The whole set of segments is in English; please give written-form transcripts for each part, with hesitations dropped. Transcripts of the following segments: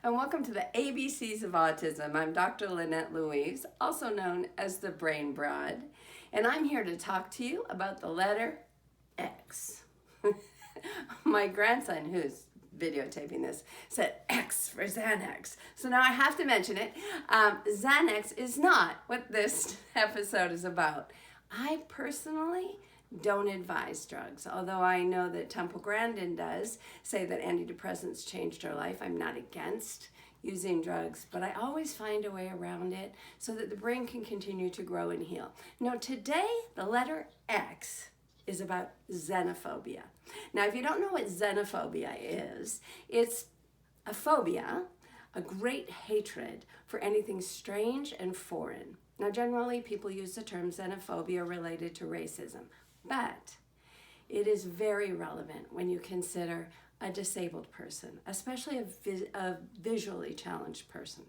and welcome to the ABCs of Autism. I'm Dr. Lynette Louise, also known as the Brain Broad, and I'm here to talk to you about the letter X. My grandson, who's videotaping this, said X for Xanax. So now I have to mention it. Xanax is not what this episode is about. I personally don't advise drugs, although I know that Temple Grandin does say that antidepressants changed her life. I'm not against using drugs, but I always find a way around it so that the brain can continue to grow and heal. Now today, the letter X is about xenophobia. Now if you don't know what xenophobia is, it's a phobia, a great hatred for anything strange and foreign. Now generally people use the term xenophobia related to racism. But it is very relevant when you consider a disabled person, especially a visually challenged person.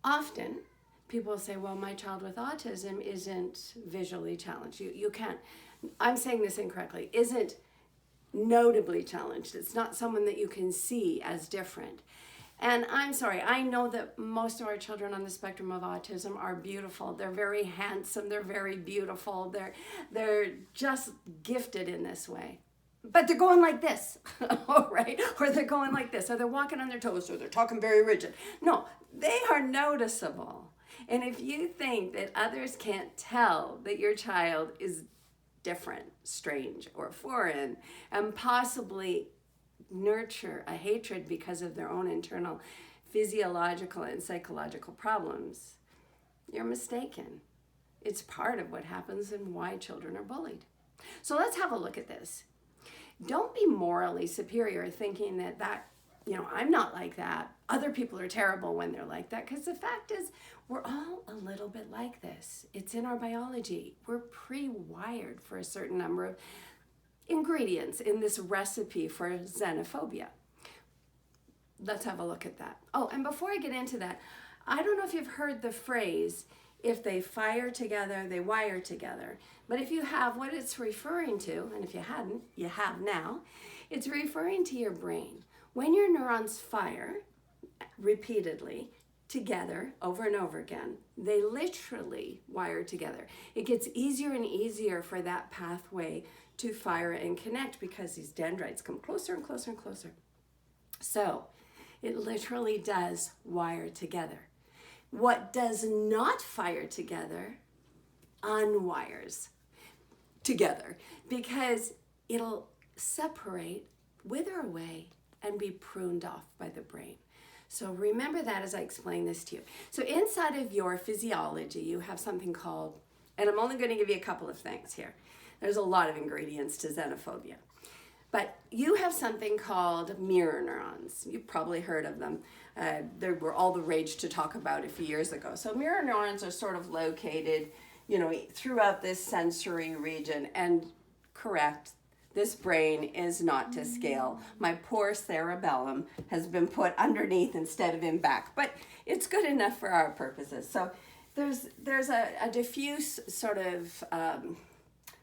Often, people say, well, my child with autism isn't visually challenged. You can't, I'm saying this incorrectly, isn't notably challenged. It's not someone that you can see as different. And I'm sorry, I know that most of our children on the spectrum of autism are beautiful. They're very handsome, they're very beautiful, they're just gifted in this way. But they're going like this, right? Or they're going like this, or they're walking on their toes, or they're talking very rigid. No, they are noticeable. And if you think that others can't tell that your child is different, strange, or foreign, and possibly nurture a hatred because of their own internal physiological and psychological problems, you're mistaken. It's part of what happens and why children are bullied. So let's have a look at this. Don't be morally superior thinking that I'm not like that. Other people are terrible when they're like that, because the fact is we're all a little bit like this. It's in our biology. We're pre-wired for a certain number of ingredients in this recipe for xenophobia. Let's have a look at that. Oh, and before I get into that, I don't know if you've heard the phrase, if they fire together, they wire together. But if you have, what it's referring to, and if you hadn't, you have now, it's referring to your brain. When your neurons fire repeatedly together over and over again, they literally wire together. It gets easier and easier for that pathway to fire and connect because these dendrites come closer and closer and closer. So it literally does wire together. What does not fire together unwires together because it'll separate, wither away, and be pruned off by the brain. So remember that as I explain this to you. So inside of your physiology, you have something called, and I'm only going to give you a couple of things here. There's a lot of ingredients to xenophobia. But you have something called mirror neurons. You've probably heard of them. They were all the rage to talk about a few years ago. So mirror neurons are sort of located, throughout this sensory region. And correct, this brain is not to scale. My poor cerebellum has been put underneath instead of in back. But it's good enough for our purposes. So there's a diffuse sort of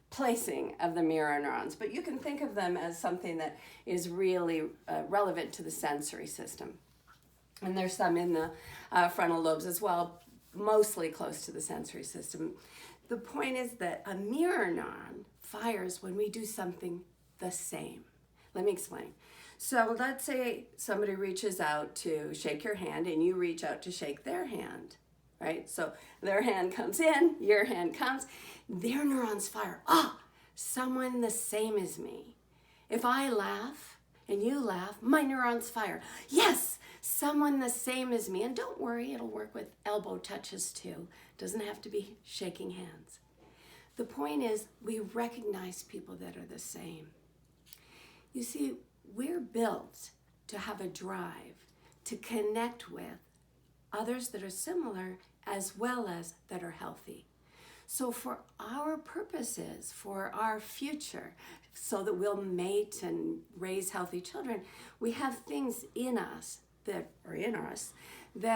placing of the mirror neurons, but you can think of them as something that is really relevant to the sensory system. And there's some in the frontal lobes as well, mostly close to the sensory system. The point is that a mirror neuron fires when we do something the same. Let me explain. So let's say somebody reaches out to shake your hand and you reach out to shake their hand. Right? So their hand comes in, your hand comes, their neurons fire. Someone the same as me. If I laugh and you laugh, my neurons fire. Yes, someone the same as me. And don't worry, it'll work with elbow touches too. Doesn't have to be shaking hands. The point is, we recognize people that are the same. You see, we're built to have a drive to connect with others that are similar as well as that are healthy. So for our purposes, for our future, so that we'll mate and raise healthy children, we have things in us that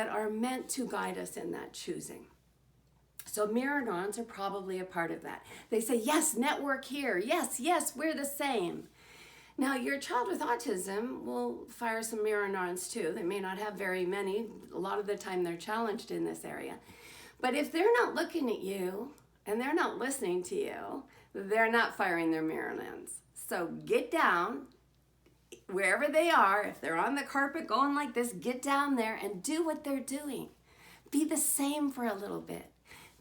are meant to guide us in that choosing. So mirror neurons are probably a part of that. They say, yes, network here. Yes, we're the same. Now, your child with autism will fire some mirror neurons too. They may not have very many. A lot of the time they're challenged in this area. But if they're not looking at you and they're not listening to you, they're not firing their mirror neurons. So get down wherever they are. If they're on the carpet going like this, get down there and do what they're doing. Be the same for a little bit.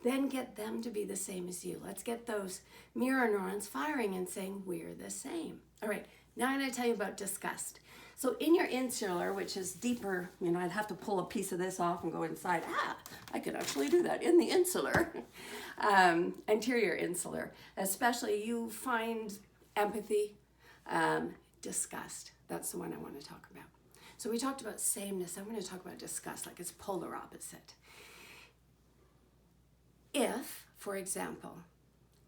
Then get them to be the same as you. Let's get those mirror neurons firing and saying, we're the same. All right, now I'm going to tell you about disgust. So in your insular, which is deeper, I'd have to pull a piece of this off and go inside. I could actually do that in the insular, anterior insular. Especially you find empathy, disgust. That's the one I want to talk about. So we talked about sameness. I'm going to talk about disgust, like it's polar opposite. If, for example,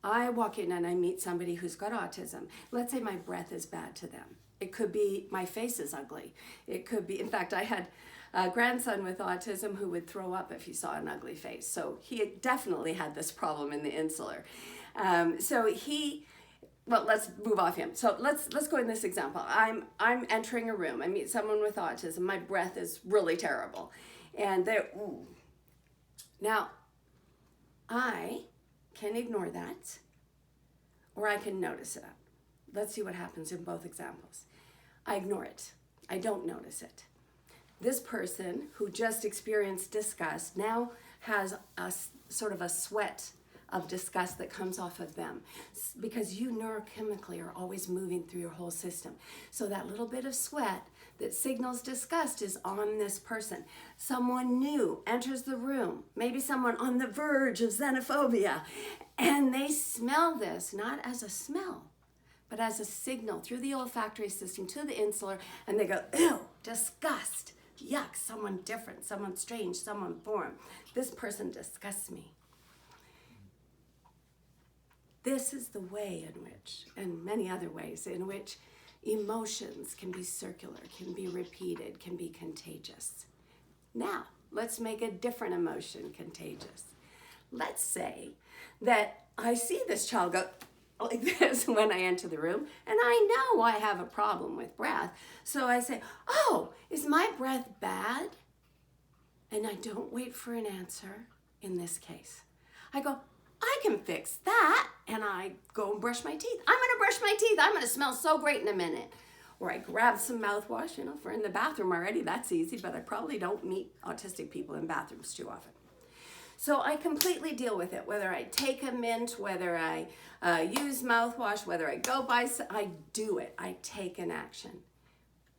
I walk in and I meet somebody who's got autism, let's say my breath is bad to them. It could be my face is ugly. It could be, in fact, I had a grandson with autism who would throw up if he saw an ugly face. So he definitely had this problem in the insular. Well, let's move off him. So let's go in this example. I'm entering a room. I meet someone with autism. My breath is really terrible. And now, I can ignore that, or I can notice it. Let's see what happens in both examples. I ignore it. I don't notice it. This person who just experienced disgust now has a sort of a sweat of disgust that comes off of them, because you neurochemically are always moving through your whole system. So that little bit of sweat that signals disgust is on this person. Someone new enters the room, maybe someone on the verge of xenophobia, and they smell this, not as a smell, but as a signal through the olfactory system to the insular, and they go, ew, disgust, yuck, someone different, someone strange, someone foreign. This person disgusts me. This is the way in which, and many other ways, in which emotions can be circular, can be repeated, can be contagious. Now, let's make a different emotion contagious. Let's say that I see this child go like this when I enter the room, and I know I have a problem with breath. So I say, oh, is my breath bad? And I don't wait for an answer in this case. I go, I can fix that, and I go and brush my teeth. I'm gonna brush my teeth. I'm gonna smell so great in a minute. Or I grab some mouthwash, if we're in the bathroom already, that's easy, but I probably don't meet autistic people in bathrooms too often. So I completely deal with it, whether I take a mint, whether I use mouthwash, whether I go by, I do it, I take an action.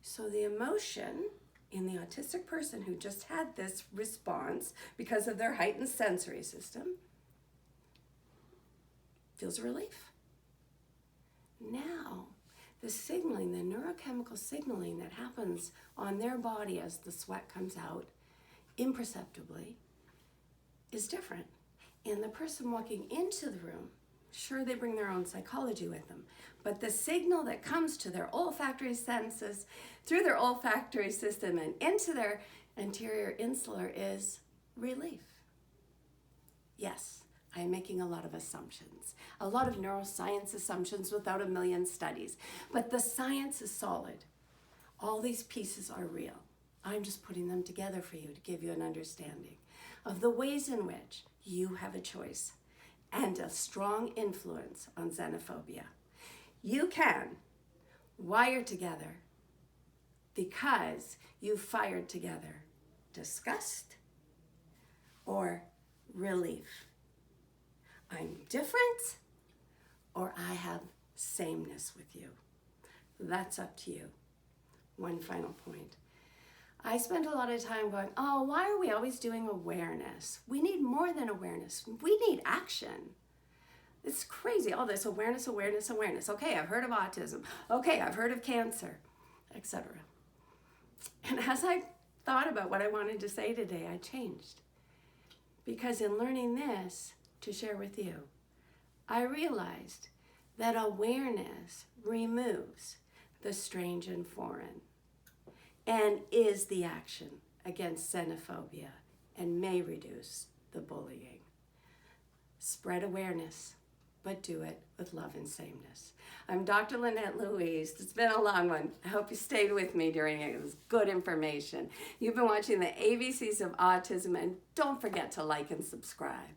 So the emotion in the autistic person who just had this response because of their heightened sensory system feels relief. Now, the signaling, the neurochemical signaling that happens on their body as the sweat comes out imperceptibly is different. And the person walking into the room, sure, they bring their own psychology with them, but the signal that comes to their olfactory senses through their olfactory system and into their anterior insular is relief. Yes, I'm making a lot of assumptions, a lot of neuroscience assumptions without a million studies, but the science is solid. All these pieces are real. I'm just putting them together for you to give you an understanding of the ways in which you have a choice and a strong influence on xenophobia. You can wire together because you fired together disgust or relief. I'm different, or I have sameness with you. That's up to you. One final point. I spend a lot of time going, oh, why are we always doing awareness? We need more than awareness. We need action. It's crazy, all this awareness, awareness, awareness. Okay, I've heard of autism. Okay, I've heard of cancer, etc. And as I thought about what I wanted to say today, I changed. Because in learning this, to share with you, I realized that awareness removes the strange and foreign and is the action against xenophobia and may reduce the bullying. Spread awareness. but do it with love and sameness. I'm Dr. Lynette Louise. It's been a long one. I hope you stayed with me during it. It was good information. You've been watching the ABCs of Autism, and don't forget to like and subscribe.